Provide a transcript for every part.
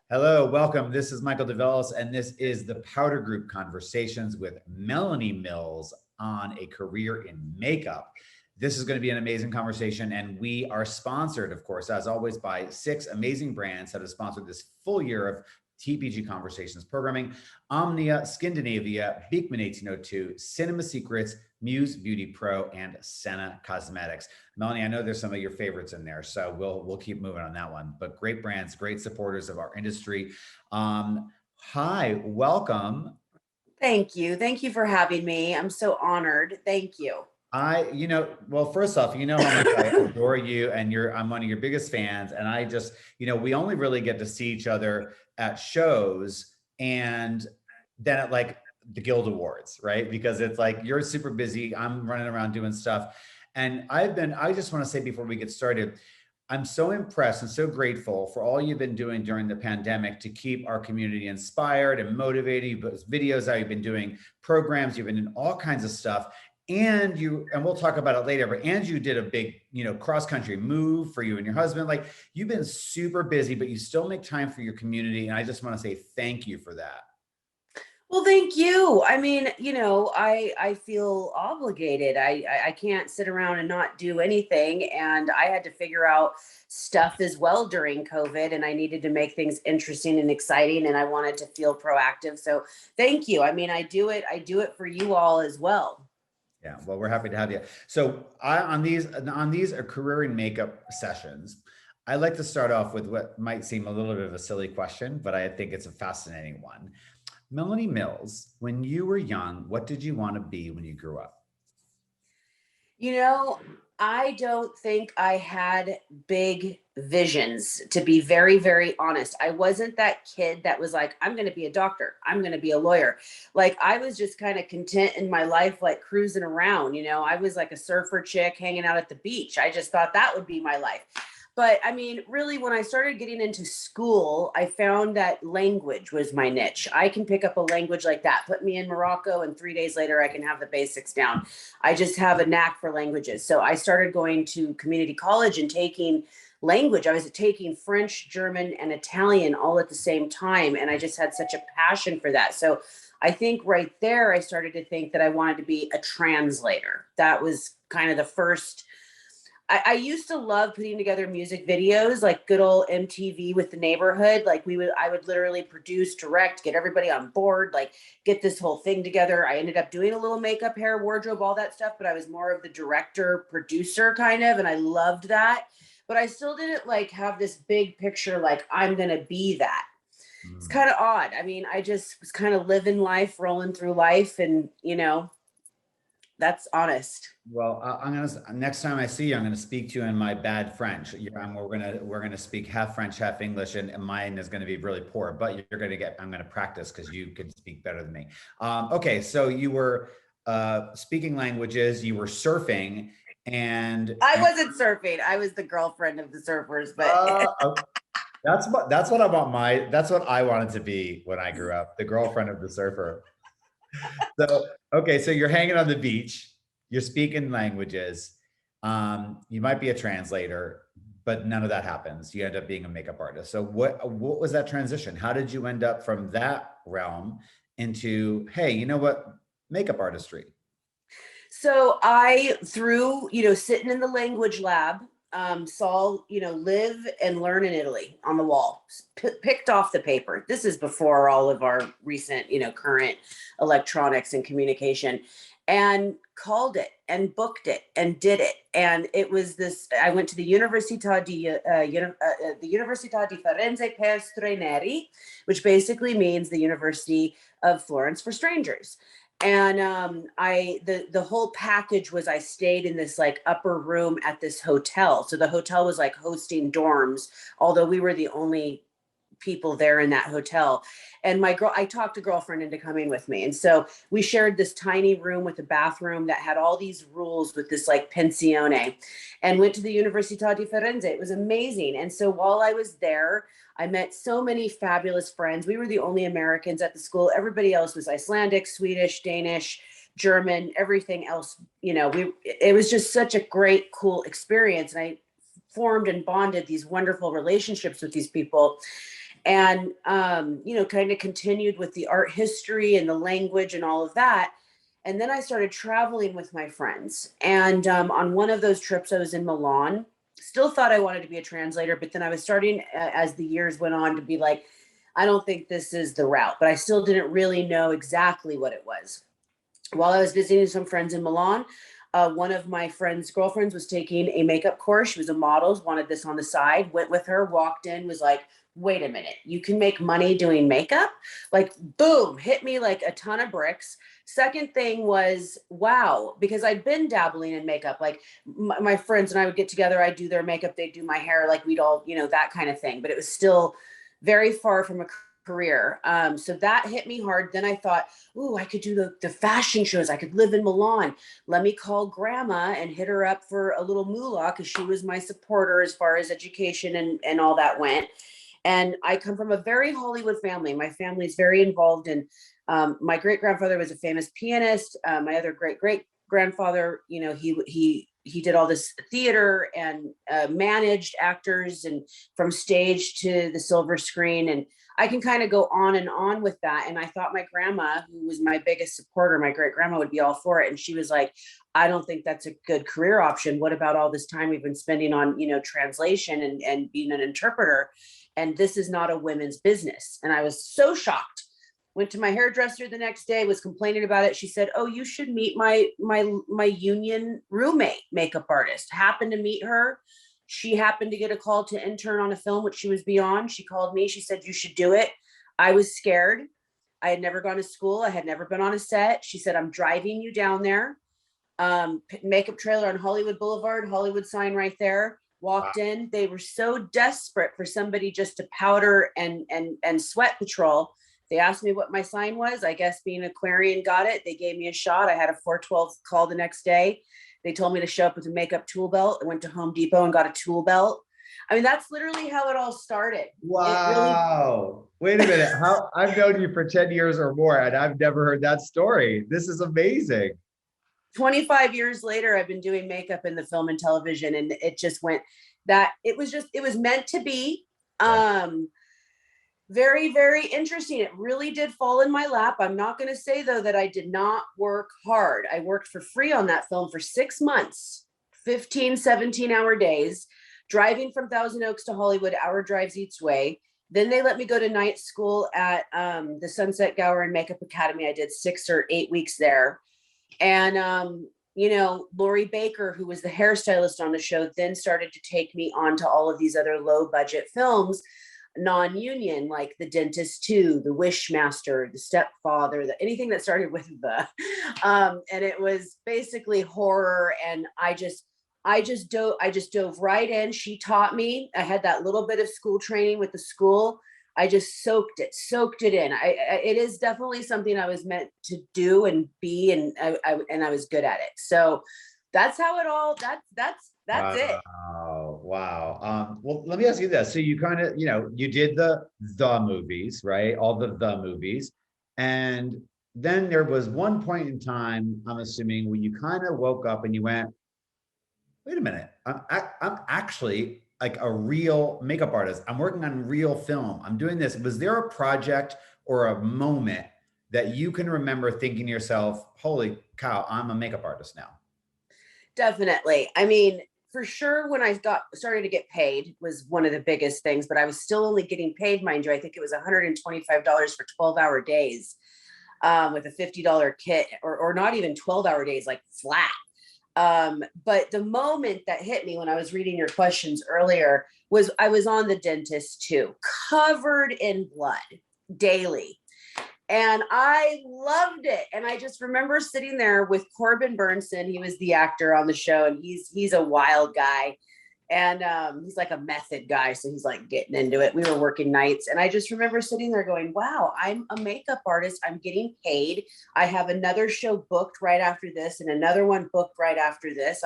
Hello, welcome. This is Michael DeVellis, and this is the Powder Group Conversations with Melanie Mills on a career in makeup. This is going to be an amazing conversation, and we are sponsored, of course, as always, by 6 amazing brands that have sponsored this full year of TPG Conversations programming: Omnia, Skindinavia, Beekman 1802, Cinema Secrets, Muse Beauty Pro, and Senna Cosmetics. Melanie, I know there's some of your favorites in there, so we'll keep moving on that one. But great brands, great supporters of our industry. Hi, welcome. Thank you. Thank you for having me. I'm so honored. Thank you. Well, first off, you know how much I adore you, and I'm one of your biggest fans. And I just, we only really get to see each other at shows and then at like the Guild Awards, right? Because it's like you're super busy, I'm running around doing stuff. And I just want to say before we get started, I'm so impressed and so grateful for all you've been doing during the pandemic to keep our community inspired and motivated. You've put videos out, you've been doing programs, you've been doing all kinds of stuff. And we'll talk about it later, but you did a big, cross country move for you and your husband. Like, you've been super busy, but you still make time for your community. And I just want to say thank you for that. Well, thank you. I mean, I feel obligated. I can't sit around and not do anything. And I had to figure out stuff as well during COVID, and I needed to make things interesting and exciting, and I wanted to feel proactive. So thank you. I mean, I do it for you all as well. Yeah, well, we're happy to have you. So on these career in makeup sessions, I like to start off with what might seem a little bit of a silly question, but I think it's a fascinating one. Melanie Mills, when you were young, what did you want to be when you grew up? I don't think I had big visions, to be very, very honest. I wasn't that kid that was like, I'm going to be a doctor, I'm going to be a lawyer. Like, I was just kind of content in my life, like cruising around. I was like a surfer chick hanging out at the beach. I just thought that would be my life. But I mean, really, when I started getting into school, I found that language was my niche. I can pick up a language like that, put me in Morocco, and 3 days later, I can have the basics down. I just have a knack for languages. So I started going to community college and taking language. I was taking French, German, and Italian all at the same time. And I just had such a passion for that. So I think right there, I started to think that I wanted to be a translator. That was kind of the first. I used to love putting together music videos, like good old MTV with the neighborhood. Like I would literally produce, direct, get everybody on board, like get this whole thing together. I ended up doing a little makeup, hair, wardrobe, all that stuff, but I was more of the director, producer kind of, and I loved that. But I still didn't like have this big picture, like I'm going to be that. It's kind of odd. I mean, I just was kind of living life, rolling through life, and that's honest. Well, I'm gonna next time I see you, I'm gonna speak to you in my bad French. We're gonna speak half French, half English, and mine is gonna be really poor. But I'm gonna practice because you can speak better than me. Okay, so you were speaking languages, you were surfing, and I wasn't surfing. I was the girlfriend of the surfers, but that's what I wanted to be when I grew up, the girlfriend of the surfer. So, okay, so you're hanging on the beach, you're speaking languages, you might be a translator, but none of that happens. You end up being a makeup artist. So what was that transition? How did you end up from that realm into, hey, you know what, makeup artistry? so through, sitting in the language lab, saw, live and learn in Italy on the wall, picked off the paper. This is before all of our recent, current electronics and communication, and called it and booked it and did it. And it was this, I went to the the Università di Firenze per Stranieri, which basically means the University of Florence for Strangers. And the whole package was I stayed in this like upper room at this hotel. So the hotel was like hosting dorms, although we were the only people there in that hotel. And I talked a girlfriend into coming with me. And so we shared this tiny room with a bathroom that had all these rules with this like pensione, and went to the Università di Firenze. It was amazing. And so while I was there, I met so many fabulous friends. We were the only Americans at the school. Everybody else was Icelandic, Swedish, Danish, German, everything else. It was just such a great, cool experience. And I formed and bonded these wonderful relationships with these people. and, kind of continued with the art history and the language and all of that. And then I started traveling with my friends. And on one of those trips, I was in Milan. Still thought I wanted to be a translator, but then I was starting, as the years went on, to be like, I don't think this is the route, but I still didn't really know exactly what it was. While I was visiting some friends in Milan, one of my friend's girlfriends was taking a makeup course. She was a model, wanted this on the side, went with her, walked in, was like, wait a minute, you can make money doing makeup? Like, boom, hit me like a ton of bricks. Second thing was, wow, because I'd been dabbling in makeup. Like my friends and I would get together, I'd do their makeup, they'd do my hair, like we'd all, that kind of thing. But it was still very far from a career. So that hit me hard. Then I thought, ooh, I could do the fashion shows. I could live in Milan. Let me call grandma and hit her up for a little moolah, because she was my supporter as far as education and all that went. And I come from a very Hollywood family. My family is very involved in, my great grandfather was a famous pianist. My other great grandfather, he did all this theater and managed actors and from stage to the silver screen. And I can kind of go on and on with that. And I thought my grandma, who was my biggest supporter, my great grandma, would be all for it. And she was like, I don't think that's a good career option. What about all this time we've been spending on, translation and being an interpreter? And this is not a women's business. And I was so shocked. Went to my hairdresser the next day, was complaining about it. She said, oh, you should meet my union roommate makeup artist. Happened to meet her. She happened to get a call to intern on a film, which she was beyond. She called me. She said, you should do it. I was scared. I had never gone to school. I had never been on a set. She said, I'm driving you down there. Makeup trailer on Hollywood Boulevard, Hollywood sign right there. Walked in. They were so desperate for somebody just to powder and sweat patrol. They asked me what my sign was. I guess being Aquarian got it. They gave me a shot. I had a 412 call the next day. They told me to show up with a makeup tool belt. I went to Home Depot and got a tool belt. I mean, that's literally how it all started. Wow. Wait a minute. How I've known you for 10 years or more, and I've never heard that story. This is amazing. 25 years later, I've been doing makeup in the film and television, and it just went that it was meant to be. Very, very interesting. It really did fall in my lap. I'm not going to say, though, that I did not work hard. I worked for free on that film for 6 months, 15, 17-hour days, driving from Thousand Oaks to Hollywood, hour drives each way. Then they let me go to night school at the Sunset Gower and Makeup Academy. I did 6 or 8 weeks there. And, Lori Baker, who was the hairstylist on the show, then started to take me on to all of these other low budget films, non-union, like The Dentist 2, The Wishmaster, The Stepfather, anything that started with the, and it was basically horror. And I just dove right in. She taught me. I had that little bit of school training with the school. I just soaked it in. It is definitely something I was meant to do and be, and I was good at it. So that's how it all. That's it. Wow. Well, let me ask you this. So you kind of, you did the movies, right? All the movies, and then there was one point in time, I'm assuming, when you kind of woke up and you went, wait a minute, I'm actually like a real makeup artist. I'm working on real film. I'm doing this. Was there a project or a moment that you can remember thinking to yourself, holy cow, I'm a makeup artist now? Definitely. I mean, for sure, when I started to get paid was one of the biggest things, but I was still only getting paid, mind you. I think it was $125 for 12-hour days with a $50 kit, or not even 12-hour days, like flat. But the moment that hit me when I was reading your questions earlier was I was on The Dentist 2, covered in blood daily. And I loved it. And I just remember sitting there with Corbin Burnson. He was the actor on the show, and he's a wild guy. And he's like a method guy. So he's like getting into it. We were working nights. And I just remember sitting there going, wow, I'm a makeup artist. I'm getting paid. I have another show booked right after this and another one booked right after this.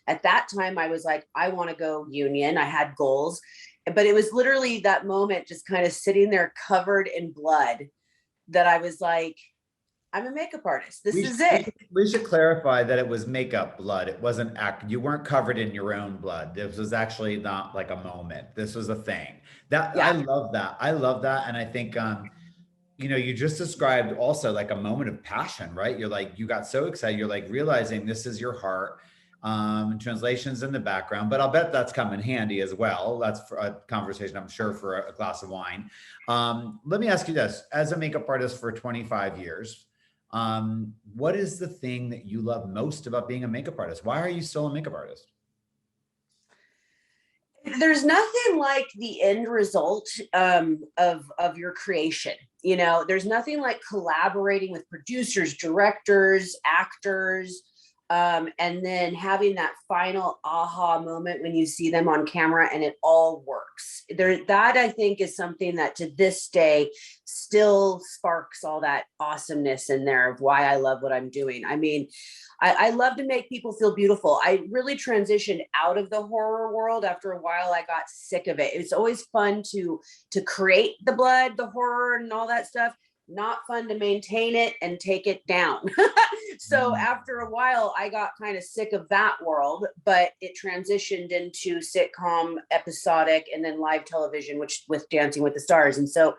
At that time, I was like, I want to go union. I had goals. But it was literally that moment, just kind of sitting there covered in blood, that I was like, I'm a makeup artist. This We is should, it. we should clarify that it was makeup blood. It wasn't you weren't covered in your own blood. This was actually not like a moment. This was a thing. That I Yeah. love that. I love that. And I think you just described also like a moment of passion, right? You're like, you got so excited, you're like realizing this is your heart. Translations in the background, but I'll bet that's come in handy as well. That's for a conversation, I'm sure, for a glass of wine. Let me ask you this: as a makeup artist for 25 years, what is the thing that you love most about being a makeup artist? Why are you still a makeup artist? There's nothing like the end result of your creation. There's nothing like collaborating with producers, directors, actors, and then having that final aha moment when you see them on camera and it all works. That I think is something that to this day still sparks all that awesomeness in there of why I love what I'm doing. I mean, I love to make people feel beautiful. I really transitioned out of the horror world after a while. I got sick of it. It's always fun to create the blood, the horror, and all that stuff. Not fun to maintain it and take it down. So Mm. after a while, I got kind of sick of that world, but it transitioned into sitcom, episodic, and then live television, which with Dancing with the Stars. And so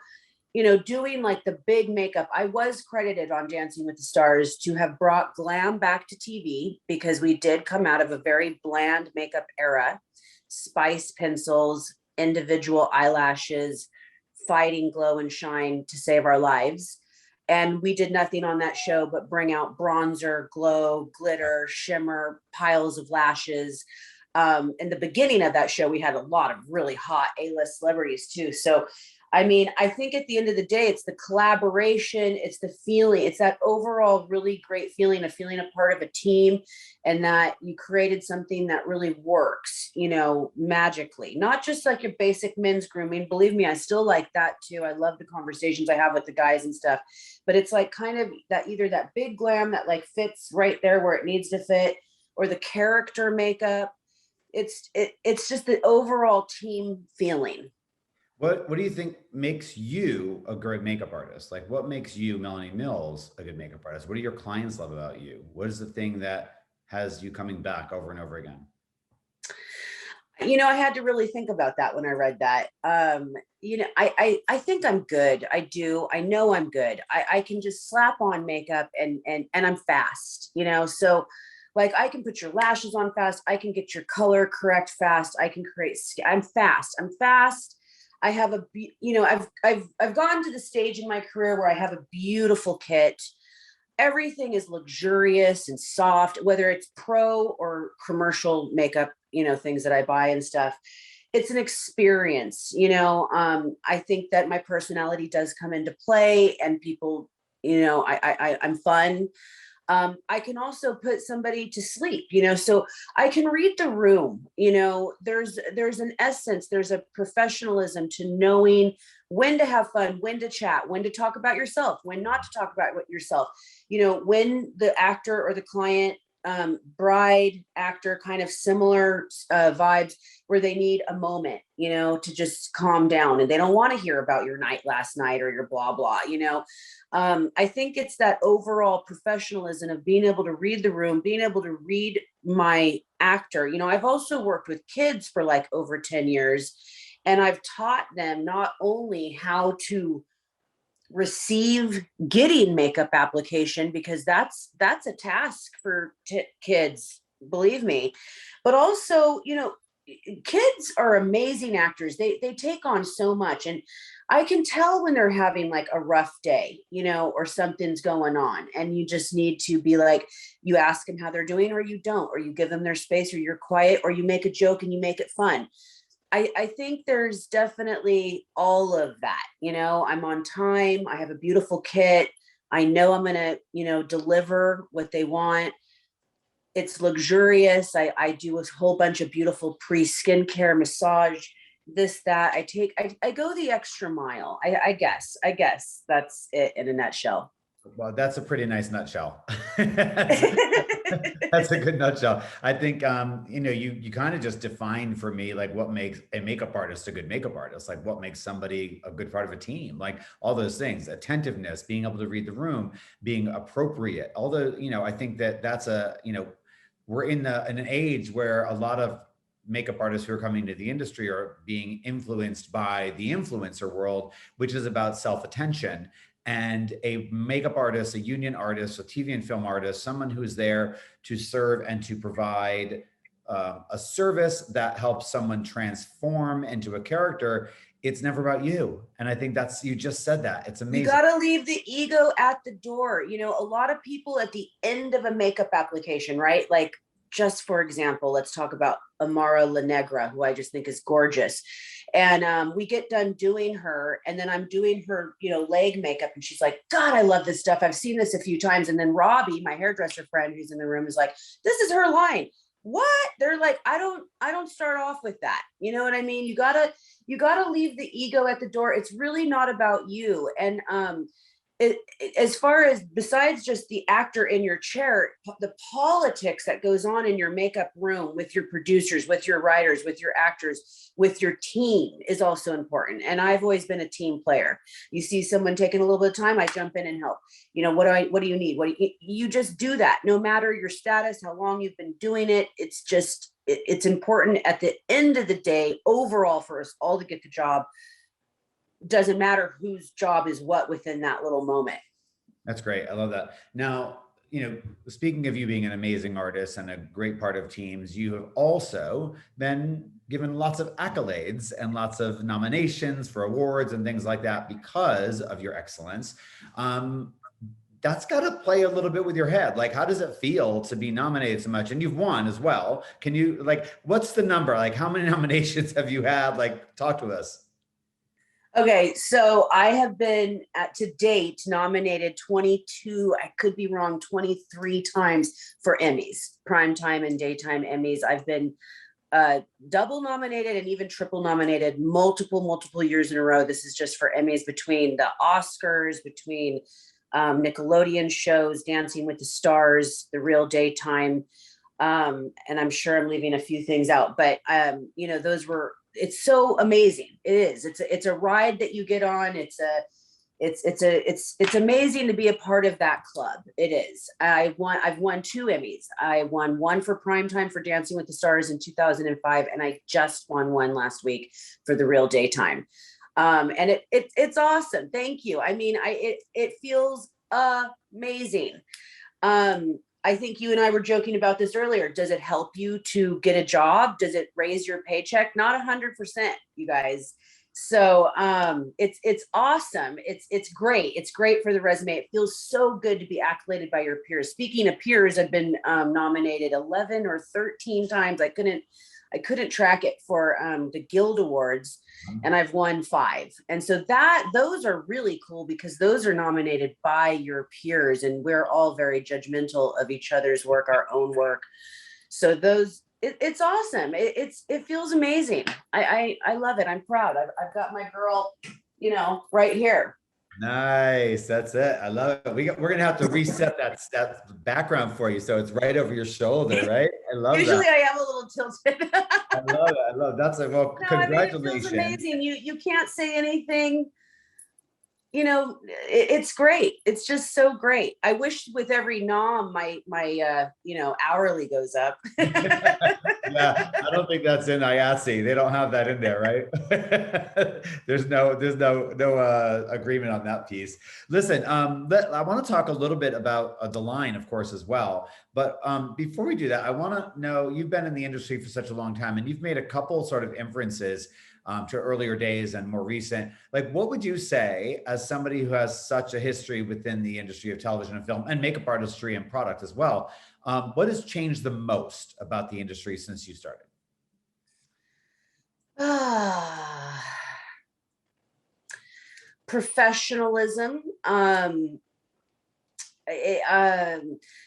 doing like the big makeup, I was credited on Dancing with the Stars to have brought glam back to TV because we did come out of a very bland makeup era, spice pencils, individual eyelashes, fighting glow and shine to save our lives. And we did nothing on that show but bring out bronzer, glow, glitter, shimmer, piles of lashes. In the beginning of that show, we had a lot of really hot A-list celebrities too. So I mean, I think at the end of the day, it's the collaboration, it's the feeling, it's that overall really great feeling of feeling a part of a team and that you created something that really works, magically, not just like your basic men's grooming. Believe me, I still like that too. I love the conversations I have with the guys and stuff, but it's like kind of that either that big glam that like fits right there where it needs to fit or the character makeup. It's just the overall team feeling. What do you think makes you a great makeup artist? Like, what makes you, Melanie Mills, a good makeup artist? What do your clients love about you? What is the thing that has you coming back over and over again? I had to really think about that when I read that. I think I'm good. I do. I know I'm good. I can just slap on makeup and I'm fast, so like I can put your lashes on fast. I can get your color correct fast. I can create, I'm fast. I'm fast. I have I've gone to the stage in my career where I have a beautiful kit. Everything is luxurious and soft, whether it's pro or commercial makeup, things that I buy and stuff. It's an experience, I think that my personality does come into play and people, I'm fun. I can also put somebody to sleep, so I can read the room, there's an essence, there's a professionalism to knowing when to have fun, when to chat, when to talk about yourself, when not to talk about yourself, when the actor or the client, bride, actor, kind of similar vibes where they need a moment, to just calm down and they don't want to hear about your night last night or your blah, blah, I think it's that overall professionalism of being able to read the room, being able to read my actor. I've also worked with kids for like over 10 years, and I've taught them not only how to receive getting makeup application, because that's a task for kids, believe me, but also, kids are amazing actors. They take on so much, and I can tell when they're having like a rough day, or something's going on, and you just need to be like, you ask them how they're doing, or you don't, or you give them their space, or you're quiet, or you make a joke and you make it fun. I think there's definitely all of that. I'm on time. I have a beautiful kit. I know I'm going to, deliver what they want. It's luxurious. I do a whole bunch of beautiful pre-skincare massage, this, that. I go the extra mile. I guess that's it in a nutshell. Well, that's a pretty nice nutshell. That's, that's a good nutshell. I think you know, you kind of just defined for me like what makes a makeup artist a good makeup artist, like what makes somebody a good part of a team, like all those things, attentiveness, being able to read the room, being appropriate. All the, you know, I think that that's a, you know, we're in an age where a lot of makeup artists who are coming to the industry are being influenced by the influencer world, which is about self-attention. And a makeup artist, a union artist, a TV and film artist, someone who's there to serve and to provide a service that helps someone transform into a character. It's never about you. And I think that's, you just said that. It's You amazing. got to leave the ego at the door. You know, a lot of people at the end of a makeup application, right? Like, just for example, let's talk about Amara La Negra, who I just think is gorgeous. And we get done doing her, and then I'm doing her, you know, leg makeup, and she's like, God, I love this stuff. I've seen this a few times. And then Robbie, my hairdresser friend who's in the room, is like, this is her line. What? They're like, I don't start off with that. You know what I mean? You gotta leave the ego at the door. It's really not about you. And as far as, besides just the actor in your chair, the politics that goes on in your makeup room with your producers, with your writers, with your actors, with your team is also important. And I've always been a team player. You see someone taking a little bit of time, I jump in and help. You know, what do you need? You just do that, no matter your status, how long you've been doing it. It's just, it's important at the end of the day, overall, for us all to get the job. Doesn't matter whose job is what within that little moment. That's great. I love that. Now, you know, speaking of you being an amazing artist and a great part of teams, you have also been given lots of accolades and lots of nominations for awards and things like that because of your excellence. That's got to play a little bit with your head. Like, how does it feel to be nominated so much? And you've won as well. Can you, like, what's the number? Like, how many nominations have you had? Like, talk to us. Okay, so I have been to date nominated 22, I could be wrong, 23 times for Emmys, primetime and daytime Emmys. I've been double nominated and even triple nominated multiple years in a row. This is just for Emmys, between the Oscars, between Nickelodeon shows, Dancing with the Stars, The Real Daytime. And I'm sure I'm leaving a few things out, but you know, those were, it's so amazing. It is. It's a ride that you get on. It's amazing to be a part of that club. It is. I've won 2 Emmys. I won one for primetime for Dancing with the Stars in 2005, and I just won one last week for The Real Daytime. And it's awesome. Thank you. I mean, it feels amazing. I think you and I were joking about this earlier. Does it help you to get a job? Does it raise your paycheck? Not 100%, you guys. So it's awesome. It's great. It's great for the resume. It feels so good to be accoladed by your peers. Speaking of peers, I've been nominated 11 or 13 times. I couldn't track it for the Guild Awards, and I've won 5. And so those are really cool because those are nominated by your peers, and we're all very judgmental of each other's work, our own work. So it's awesome. It feels amazing. I love it. I'm proud. I've got my girl, you know, right here. Nice. That's it. I love it. We're gonna have to reset that background for you, so it's right over your shoulder, right? I love Usually that. I am a little tilted. I love it. I love it. That's a, well, No, I mean, it feels congratulations. amazing. You can't say anything, you know. It's great. It's just so great. I wish with every nom my you know, hourly goes up. Yeah, I don't think that's in IATSE. They don't have that in there, right? There's no agreement on that piece. Listen, I want to talk a little bit about the line, of course, as well. But before we do that, I want to know, you've been in the industry for such a long time, and you've made a couple sort of inferences to earlier days and more recent. Like, what would you say as somebody who has such a history within the industry of television and film and makeup artistry and product as well? What has changed the most about the industry since you started? Professionalism.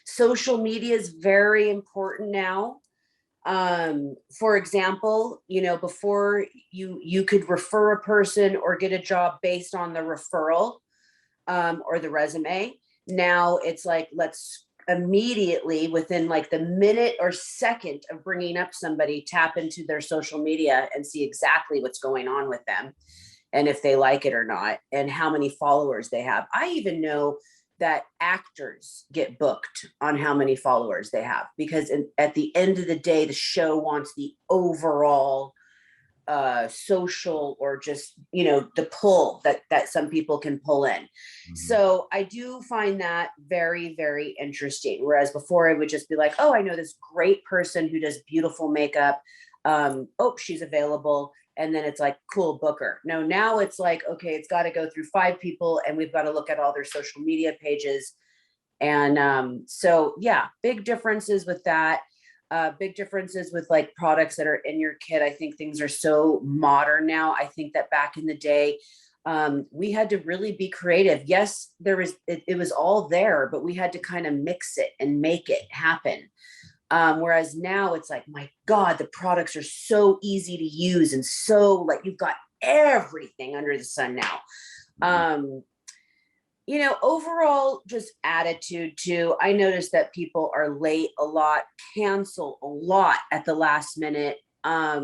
Social media is very important now. For example, you know, before you could refer a person or get a job based on the referral or the resume. Now it's like, let's immediately, within like the minute or second of bringing up somebody, tap into their social media and see exactly what's going on with them, and if they like it or not, and how many followers they have. I even know that actors get booked on how many followers they have, because at the end of the day, the show wants the overall social, or just, you know, the pull that some people can pull in. Mhm. So I do find that very, very interesting. Whereas before it would just be like, oh, I know this great person who does beautiful makeup. Oh, she's available. And then it's like, cool, book her. No, now it's like, okay, it's got to go through 5 people, and we've got to look at all their social media pages. And so, yeah, big differences with that. Big differences with like products that are in your kit. I think things are so modern now. I think that back in the day, we had to really be creative. Yes, there was, it was all there, but we had to kind of mix it and make it happen. Whereas now it's like, my God, the products are so easy to use, and so like you've got everything under the sun now. Um, you know, overall, just attitude too. I noticed that people are late a lot, cancel a lot at the last minute. I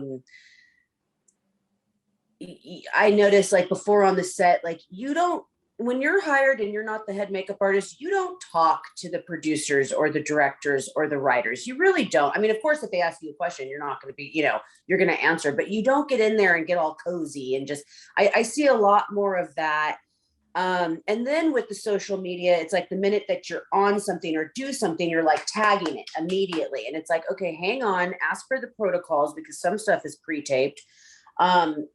noticed like before on the set, like you don't, when you're hired and you're not the head makeup artist, you don't talk to the producers or the directors or the writers. You really don't. I mean, of course, if they ask you a question, you're not going to be, you know, you're going to answer, but you don't get in there and get all cozy and just, I see a lot more of that. And then with the social media, it's like the minute that you're on something or do something, you're like tagging it immediately. And it's like, okay, hang on, ask for the protocols, because some stuff is pre-taped. Um,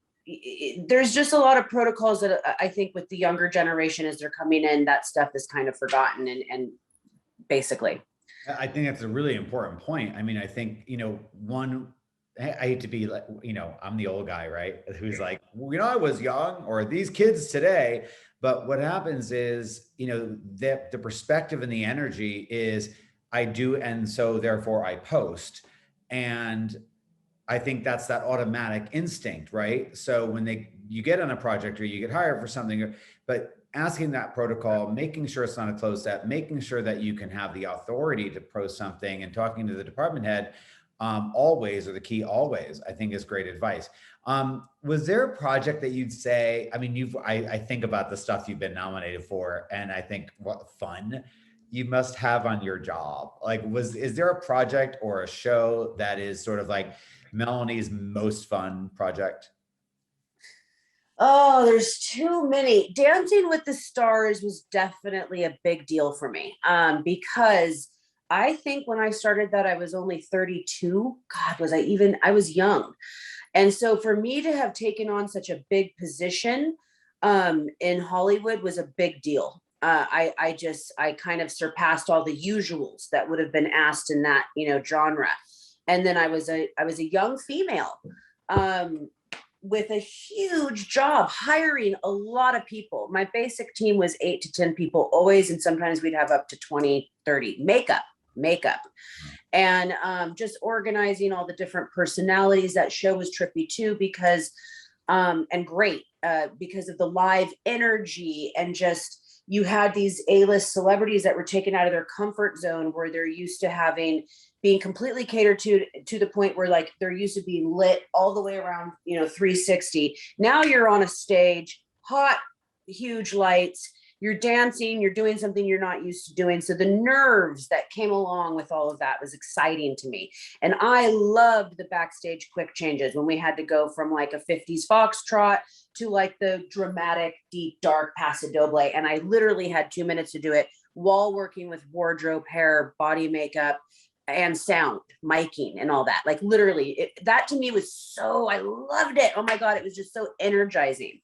there's just a lot of protocols that I think with the younger generation, as they're coming in, that stuff is kind of forgotten, and basically. I think that's a really important point. I mean, I think, you know, I hate to be like, you know, I'm the old guy, right? Who's like, well, you know, I was young, or these kids today. But what happens is, you know, the perspective and the energy is I do. And so therefore I post. And I think that's that automatic instinct, right? So when you get on a project or you get hired for something, but asking that protocol, making sure it's not a closed set, making sure that you can have the authority to post something, and talking to the department head, always, or the key always, I think is great advice. Was there a project that you'd say, I mean, I think about the stuff you've been nominated for, and I think what fun you must have on your job. Like, is there a project or a show that is sort of like Melanie's most fun project? Oh, there's too many. Dancing with the Stars was definitely a big deal for me, because I think when I started that, I was only 32. God, I was young. And so for me to have taken on such a big position in Hollywood was a big deal. I kind of surpassed all the usuals that would have been asked in that, you know, genre. And then I was a young female. Um, with a huge job hiring a lot of people. My basic team was 8 to 10 people always, and sometimes we'd have up to 20, 30. Makeup. And just organizing all the different personalities. That show was trippy too, because and great, because of the live energy, and just you had these A-list celebrities that were taken out of their comfort zone, where they're used to being completely catered to the point where like they're used to being lit all the way around, you know, 360. Now you're on a stage, hot, huge lights, you're dancing, you're doing something you're not used to doing. So the nerves that came along with all of that was exciting to me. And I loved the backstage quick changes when we had to go from like a 50s foxtrot to like the dramatic, deep, dark paso doble. And I literally had 2 minutes to do it while working with wardrobe, hair, body makeup, and sound, miking, and all that. Like literally, that to me was so, I loved it. Oh my God, it was just so energizing.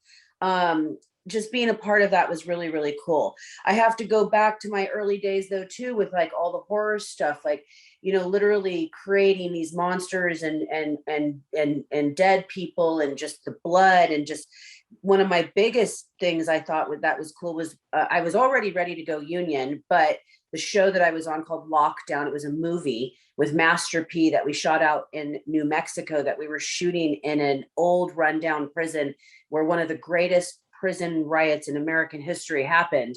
Just being a part of that was really, really cool. I have to go back to my early days though, too, with like all the horror stuff, like, you know, literally creating these monsters and dead people, and just the blood. And just one of my biggest things I thought that was cool was I was already ready to go union, but the show that I was on called Lockdown, it was a movie with Master P that we shot out in New Mexico, that we were shooting in an old rundown prison where one of the greatest prison riots in American history happened.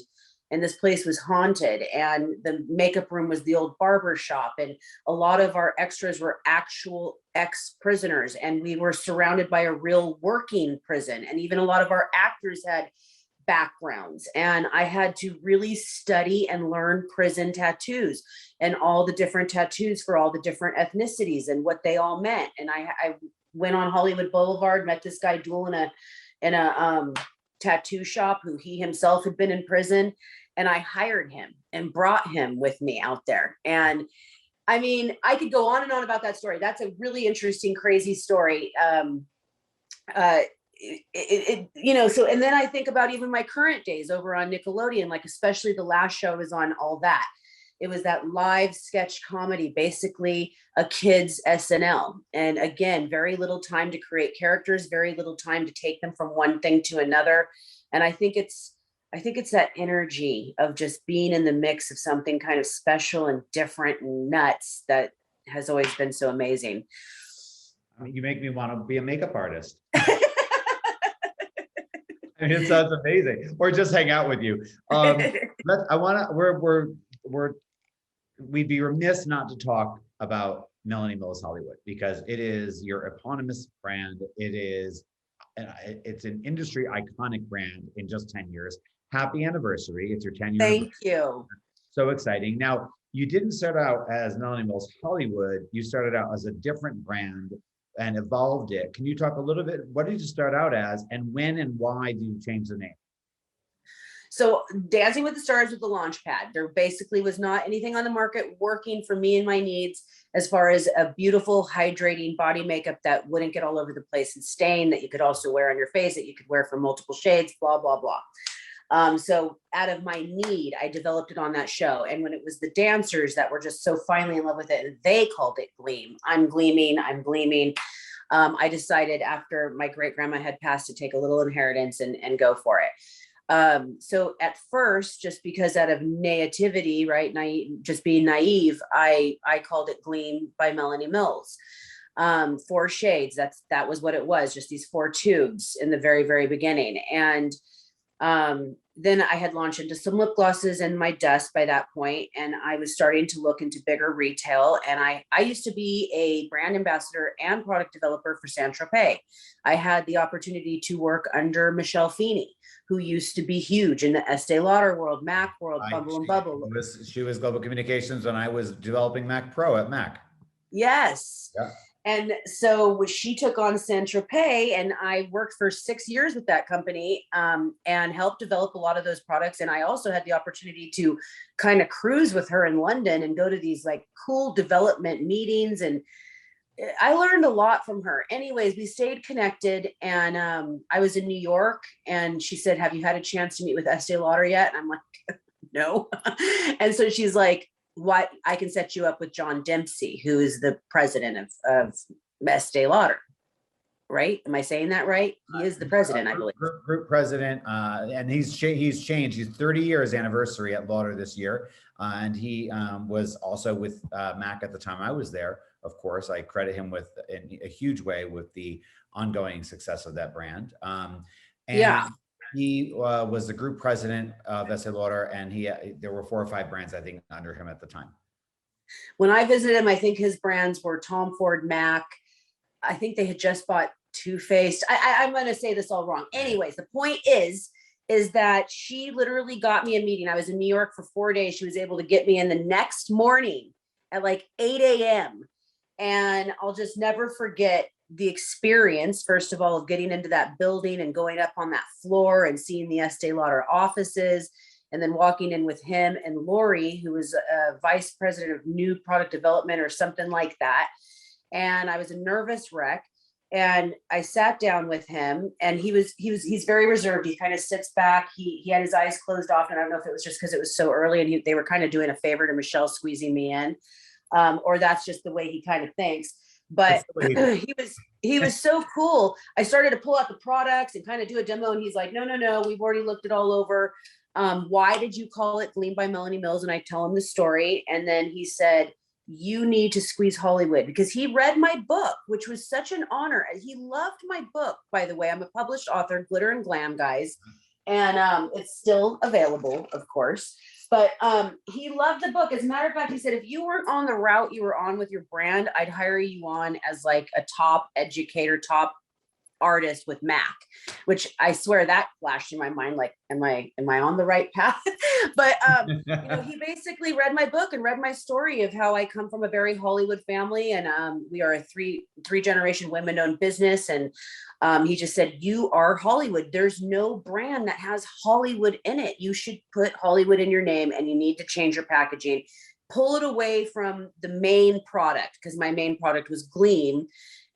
and this place was haunted, and the makeup room was the old barber shop, and a lot of our extras were actual ex-prisoners, and we were surrounded by a real working prison, and even a lot of our actors had backgrounds, and I had to really study and learn prison tattoos and all the different tattoos for all the different ethnicities and what they all meant. And I went on Hollywood Boulevard, met this guy Duel in a tattoo shop who he himself had been in prison, and I hired him and brought him with me out there. And I mean, I could go on and on about that story. That's a really interesting, crazy story. You know, so, and then I think about even my current days over on Nickelodeon, like especially the last show was on All That. It was that live sketch comedy, basically a kid's SNL. And again, very little time to create characters, very little time to take them from one thing to another. And I think it's that energy of just being in the mix of something kind of special and different and nuts that has always been so amazing. You make me want to be a makeup artist. It sounds amazing. Or just hang out with you. We'd be remiss not to talk about Melanie Mills Hollywood, because it is your eponymous brand. It's an industry iconic brand in just 10 years. Happy anniversary. It's your 10 year. Thank you. So exciting. Now, you didn't start out as Melanie Mills Hollywood. You started out as a different brand and evolved it. Can you talk a little bit, what did you start out as, and when and why did you change the name? So Dancing with the Stars was the launch pad. There basically was not anything on the market working for me and my needs as far as a beautiful, hydrating body makeup that wouldn't get all over the place and stain, that you could also wear on your face, that you could wear for multiple shades, blah, blah, blah. So out of my need, I developed it on that show. And when it was the dancers that were just so finally in love with it, and they called it Gleam. I'm gleaming, I'm gleaming. I decided after my great grandma had passed to take a little inheritance and go for it. So at first, just because out of naivety, right, just being naive, I called it Gleam by Melanie Mills. 4 shades, that was what it was, just these 4 tubes in the very, very beginning. And then I had launched into some lip glosses in my desk by that point, and I was starting to look into bigger retail. And I used to be a brand ambassador and product developer for Saint-Tropez. I had the opportunity to work under Michelle Feeney, who used to be huge in the Estee Lauder world, MAC world, Bumble and Bubble. She was global communications when I was developing Mac Pro at Mac. Yes. Yeah. And so she took on Saint-Tropez, and I worked for 6 years with that company and helped develop a lot of those products. And I also had the opportunity to kind of cruise with her in London and go to these like cool development meetings. And I learned a lot from her. Anyways, we stayed connected, and I was in New York, and she said, "Have you had a chance to meet with Estee Lauder yet?" And I'm like, "No." And so she's like, "What? I can set you up with John Dempsey, who is the president of Estee Lauder." Right? Am I saying that right? He is the president, I believe. Group president, and he's changed. He's 30 years anniversary at Lauder this year, and he was also with Mac at the time I was there. Of course, I credit him with in a huge way with the ongoing success of that brand. And yeah. He was the group president of Estee Lauder, and there were 4 or 5 brands, I think, under him at the time. When I visited him, I think his brands were Tom Ford, MAC. I think they had just bought Too Faced. I'm going to say this all wrong. Anyways, the point is that she literally got me a meeting. I was in New York for 4 days. She was able to get me in the next morning at like 8 a.m. And I'll just never forget the experience, first of all, of getting into that building and going up on that floor and seeing the Estee Lauder offices, and then walking in with him and Lori, who was a vice president of new product development or something like that. And I was a nervous wreck. And I sat down with him, and he's very reserved. He kind of sits back. He had his eyes closed off. And I don't know if it was just because it was so early and they were kind of doing a favor to Michelle squeezing me in. Or that's just the way he kind of thinks. But he was so cool. I started to pull out the products and kind of do a demo, and he's like, no, we've already looked it all over. Why did you call it Gleam by Melanie Mills? And I tell him the story. And then he said, "You need to squeeze Hollywood," because he read my book, which was such an honor. He loved my book, by the way. I'm a published author, Glitter and Glam, guys. And it's still available, of course. But he loved the book. As a matter of fact, he said, if you weren't on the route you were on with your brand, I'd hire you on as like a top educator, top artist with Mac, which I swear that flashed in my mind. Like, am I on the right path? But he basically read my book and read my story of how I come from a very Hollywood family, and we are a three generation women owned business. And he just said, you are Hollywood. There's no brand that has Hollywood in it. You should put Hollywood in your name, and you need to change your packaging. Pull it away from the main product, because my main product was Gleam,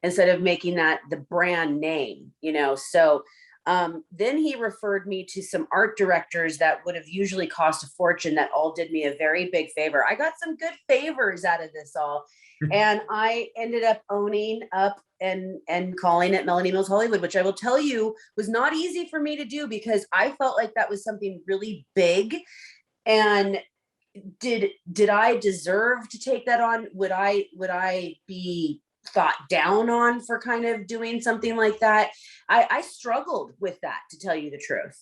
instead of making that the brand name, So then he referred me to some art directors that would have usually cost a fortune, that all did me a very big favor. I got some good favors out of this all. And I ended up owning up and calling it Melanie Mills Hollywood, which I will tell you was not easy for me to do, because I felt like that was something really big. And did I deserve to take that on? Would I be thought down on for kind of doing something like that? I struggled with that, to tell you the truth.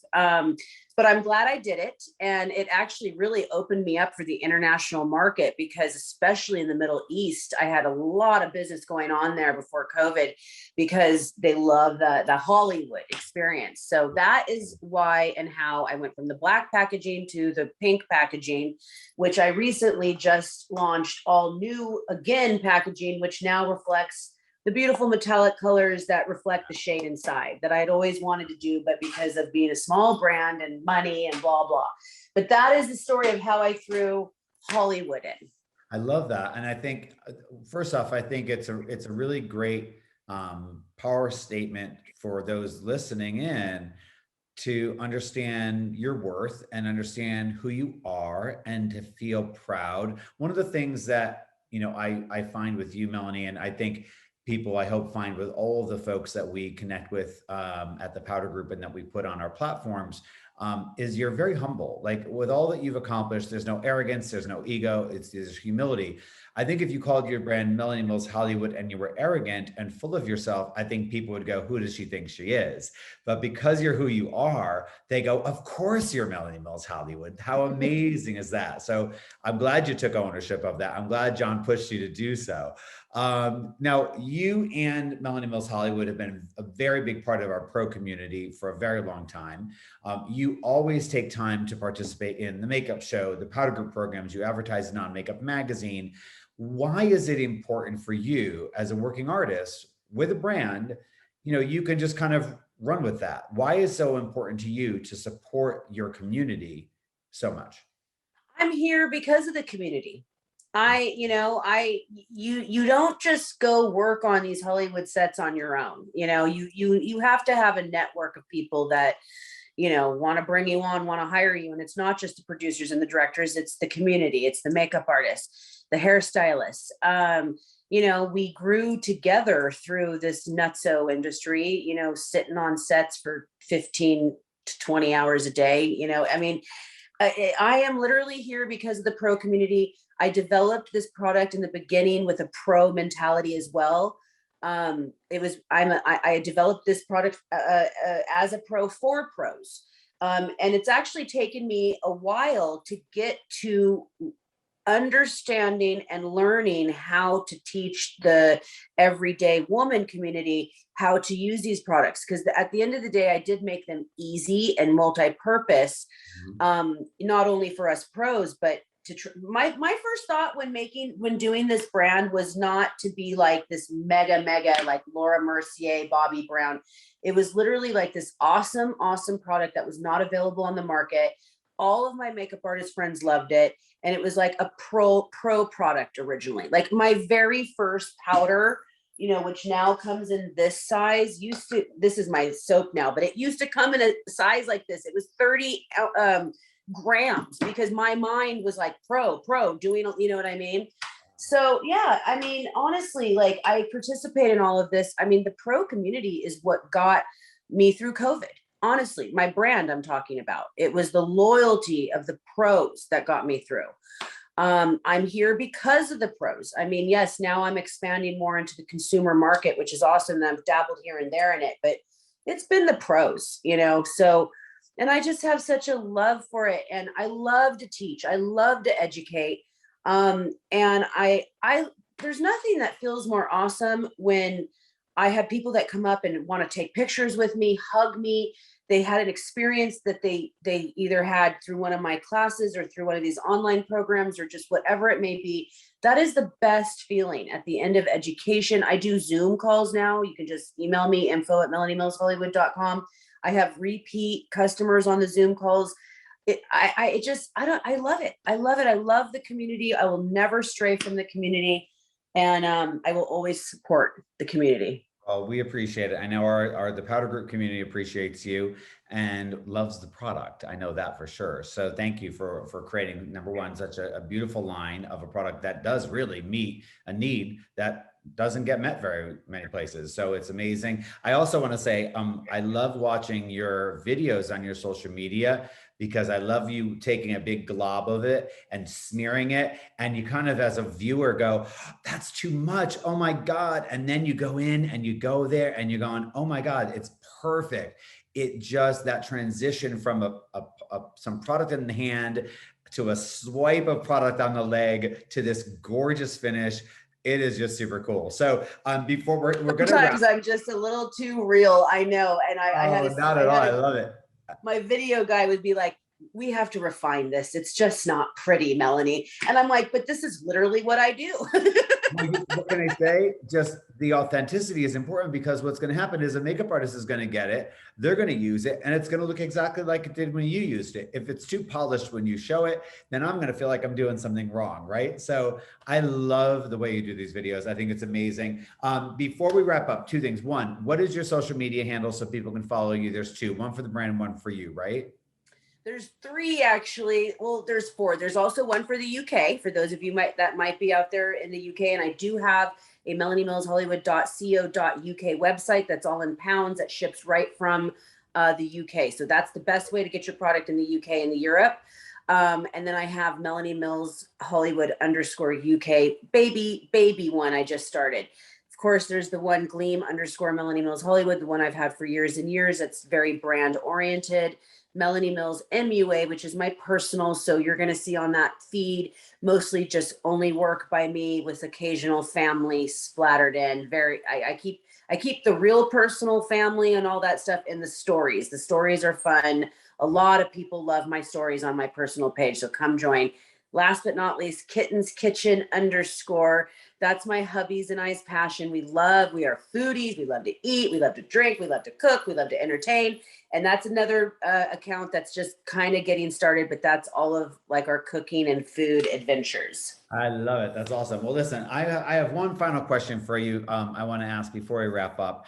But I'm glad I did it. And it actually really opened me up for the international market, because especially in the Middle East, I had a lot of business going on there before COVID, because they love the Hollywood experience. So that is why and how I went from the black packaging to the pink packaging, which I recently just launched all new again packaging, which now reflects the beautiful metallic colors that reflect the shade inside, that I'd always wanted to do, but because of being a small brand and money and blah, blah. But that is the story of how I threw Hollywood in. I love that. And I think, first off, I think it's a really great power statement for those listening in, to understand your worth and understand who you are, and to feel proud. One of the things that, I find with you, Melanie, and I think people, I hope, find with all of the folks that we connect with at the Powder Group and that we put on our platforms, is you're very humble. Like, with all that you've accomplished, there's no arrogance, there's no ego, there's humility. I think if you called your brand Melanie Mills Hollywood and you were arrogant and full of yourself, I think people would go, who does she think she is? But because you're who you are, they go, of course you're Melanie Mills Hollywood. How amazing is that? So I'm glad you took ownership of that. I'm glad John pushed you to do so. Now, you and Melanie Mills Hollywood have been a very big part of our pro community for a very long time. You always take time to participate in the makeup show, the Powder Group programs, you advertise in Non-Makeup Magazine. Why is it important for you as a working artist with a brand? You can just kind of run with that. Why is it so important to you to support your community so much? I'm here because of the community. You don't just go work on these Hollywood sets on your own. You have to have a network of people that, want to bring you on, want to hire you. And it's not just the producers and the directors, it's the community, it's the makeup artists, the hairstylists. We grew together through this nutso industry, sitting on sets for 15 to 20 hours a day. I am literally here because of the pro community. I developed this product in the beginning with a pro mentality as well. I developed this product as a pro for pros. And it's actually taken me a while to get to understanding and learning how to teach the everyday woman community how to use these products. Because at the end of the day, I did make them easy and multi-purpose, not only for us pros, but my first thought when doing this brand was not to be like this mega like Laura Mercier, Bobbi Brown. It was literally like this awesome product that was not available on the market. All of my makeup artist friends loved it. And it was like a pro product originally. Like my very first powder, which now comes in this size, this is my soap now, but it used to come in a size like this. It was 30 grams, because my mind was like pro doing, you know what I mean? So yeah, honestly, like, I participate in all of this. The pro community is what got me through COVID. Honestly, my brand I'm talking about, it was the loyalty of the pros that got me through. I'm here because of the pros. Yes, now I'm expanding more into the consumer market, which is awesome. I've dabbled here and there in it, but it's been the pros, so And I just have such a love for it. And I love to teach. I love to educate. And there's nothing that feels more awesome when I have people that come up and want to take pictures with me, hug me. They had an experience that they either had through one of my classes or through one of these online programs or just whatever it may be. That is the best feeling at the end of education. I do Zoom calls now. You can just email me info@melaniemillshollywood.com. I have repeat customers on the Zoom calls. I love it. I love it. I love the community. I will never stray from the community, and I will always support the community. Well, we appreciate it. I know the Powder Group community appreciates you and loves the product. I know that for sure. So thank you for creating, number one, such a beautiful line of a product that does really meet a need that doesn't get met very many places. So it's amazing. I also want to say, I love watching your videos on your social media because I love you taking a big glob of it and smearing it. And you kind of, as a viewer, go, that's too much. Oh my God. And then you go in and you go there and you're going, oh my God, it's perfect. It just, that transition from some product in the hand to a swipe of product on the leg to this gorgeous finish. It is just super cool. So before we're going to sometimes I'm just a little too real. I know. And I had oh, not at all. I love it. My video guy would be like, we have to refine this. It's just not pretty, Melanie. And I'm like, but this is literally what I do. What can I say? Just the authenticity is important because what's going to happen is a makeup artist is going to get it. They're going to use it and it's going to look exactly like it did when you used it. If it's too polished when you show it, then I'm going to feel like I'm doing something wrong, right? So I love the way you do these videos. I think it's amazing. Before we wrap up, two things. One, what is your social media handle so people can follow you? There's two, one for the brand and one for you, right? There's three actually. Well, there's four. There's also one for the UK for those of you that might be out there in the UK. And I do have a melaniemillshollywood.co.uk website that's all in pounds that ships right from the UK. So that's the best way to get your product in the UK and the Europe. And then I have Melanie Mills Hollywood _UK baby one I just started. Of course, there's the one Gleam _ Melanie Mills Hollywood, the one I've had for years and years. It's very brand oriented. Melanie Mills MUA, which is my personal. So you're going to see on that feed mostly just only work by me with occasional family splattered in. I keep the real personal family and all that stuff in the stories. The stories are fun. A lot of people love my stories on my personal page. So come join. Last but not least, Kittens Kitchen _ that's my hubby's and I's passion. We are foodies. We love to eat. We love to drink. We love to cook. We love to entertain. And that's another account that's just kind of getting started, but that's all of like our cooking and food adventures. I love it. That's awesome. Well, listen, I have one final question for you. I want to ask before we wrap up.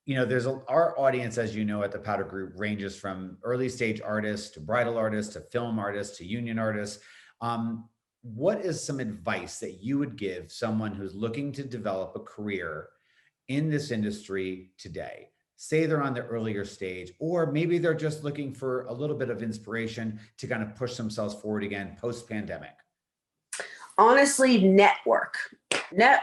There's our audience, as you know, at the Powder Group ranges from early stage artists to bridal artists to film artists to union artists. What is some advice that you would give someone who's looking to develop a career in this industry today? Say they're on the earlier stage, or maybe they're just looking for a little bit of inspiration to kind of push themselves forward again post-pandemic. Honestly, network. And I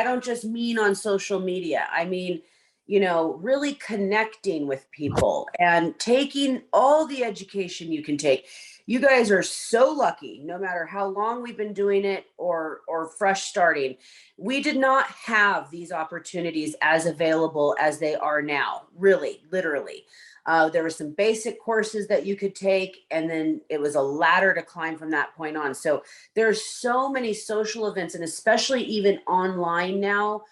don't just mean on social media. I mean, really connecting with people and taking all the education you can take. You guys are so lucky, no matter how long we've been doing it or fresh starting. We did not have these opportunities as available as they are now, really, literally. There were some basic courses that you could take, and then it was a ladder to climb from that point on. So there's so many social events, and especially even online now.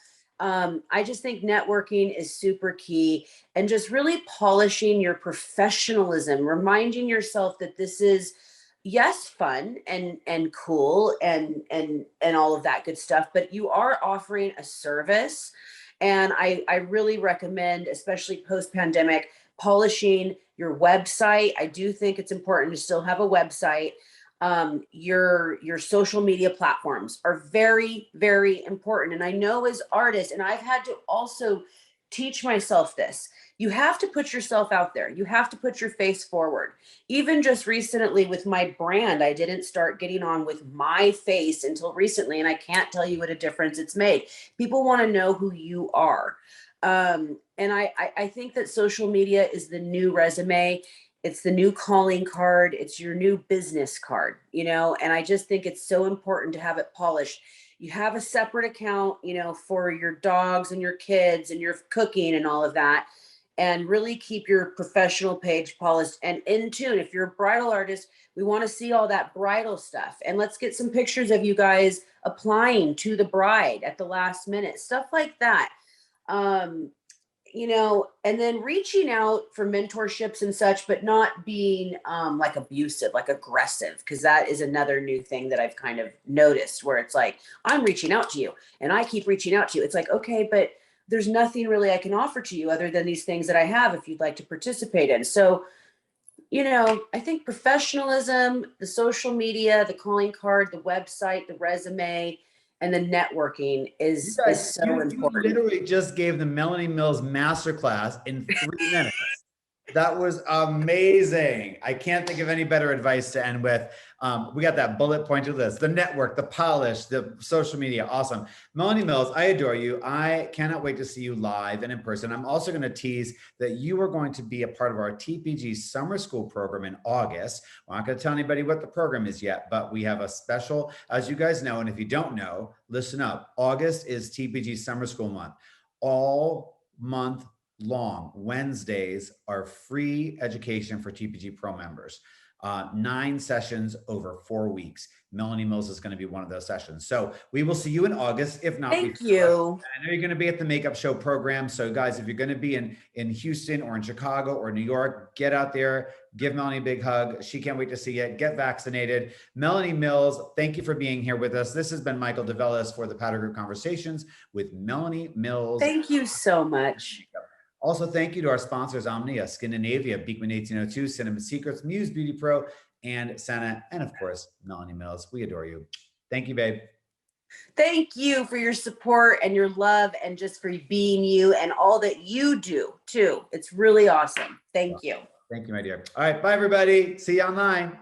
I just think networking is super key, and just really polishing your professionalism, reminding yourself that this is, yes, fun and cool and all of that good stuff, but you are offering a service. And I really recommend, especially post-pandemic, polishing your website. I do think it's important to still have a website. Your social media platforms are very, very important. And I know as artists, and I've had to also teach myself this, you have to put yourself out there. You have to put your face forward. Even just recently with my brand, I didn't start getting on with my face until recently. And I can't tell you what a difference it's made. People want to know who you are. And And I think that social media is the new resume. It's the new calling card. It's your new business card, you know, and I just think it's so important to have it polished. You have a separate account, you know, for your dogs and your kids and your cooking and all of that. And really keep your professional page polished and in tune. If you're a bridal artist, we want to see all that bridal stuff. And let's get some pictures of you guys applying to the bride at the last minute, stuff like that. Um, you know, and then reaching out for mentorships and such, but not being like abusive, like aggressive, because that is another new thing that I've kind of noticed where it's like, I'm reaching out to you and I keep reaching out to you. It's like, okay, but there's nothing really I can offer to you other than these things that I have if you'd like to participate in. So, you know, I think professionalism, the social media, the calling card, the website, the resume, and the networking is so You important. literally just gave the Melanie Mills masterclass in 3 minutes. That was amazing. I can't think of any better advice to end with. We got that bullet pointed list, the network, the polish, the social media. Awesome. Melanie Mills, I adore you. I cannot wait to see you live and in person. I'm also going to tease that you are going to be a part of our TPG summer school program in August. We're not going to tell anybody what the program is yet, but we have a special, as you guys know, and if you don't know, listen up. August is TPG summer school month. All month long, Wednesdays are free education for TPG Pro members. 9 sessions over 4 weeks. Melanie Mills is going to be one of those sessions. So we will see you in August, if not Thank before. you. I know you're going to be at the Makeup Show program. So guys, if you're going to be in Houston or in Chicago or New York, get out there, give Melanie a big hug. She can't wait to see you. Get vaccinated. Melanie Mills, thank you for being here with us. This has been Michael DeVellis for the Powder Group Conversations with Melanie Mills. Thank you so much. Also, thank you to our sponsors, Omnia, Scandinavia, Beekman 1802, Cinema Secrets, Muse Beauty Pro, and Senna, and of course, Melanie Mills. We adore you. Thank you, babe. Thank you for your support and your love and just for being you and all that you do too. It's really awesome. Thank you. Thank you, my dear. All right, bye, everybody. See you online.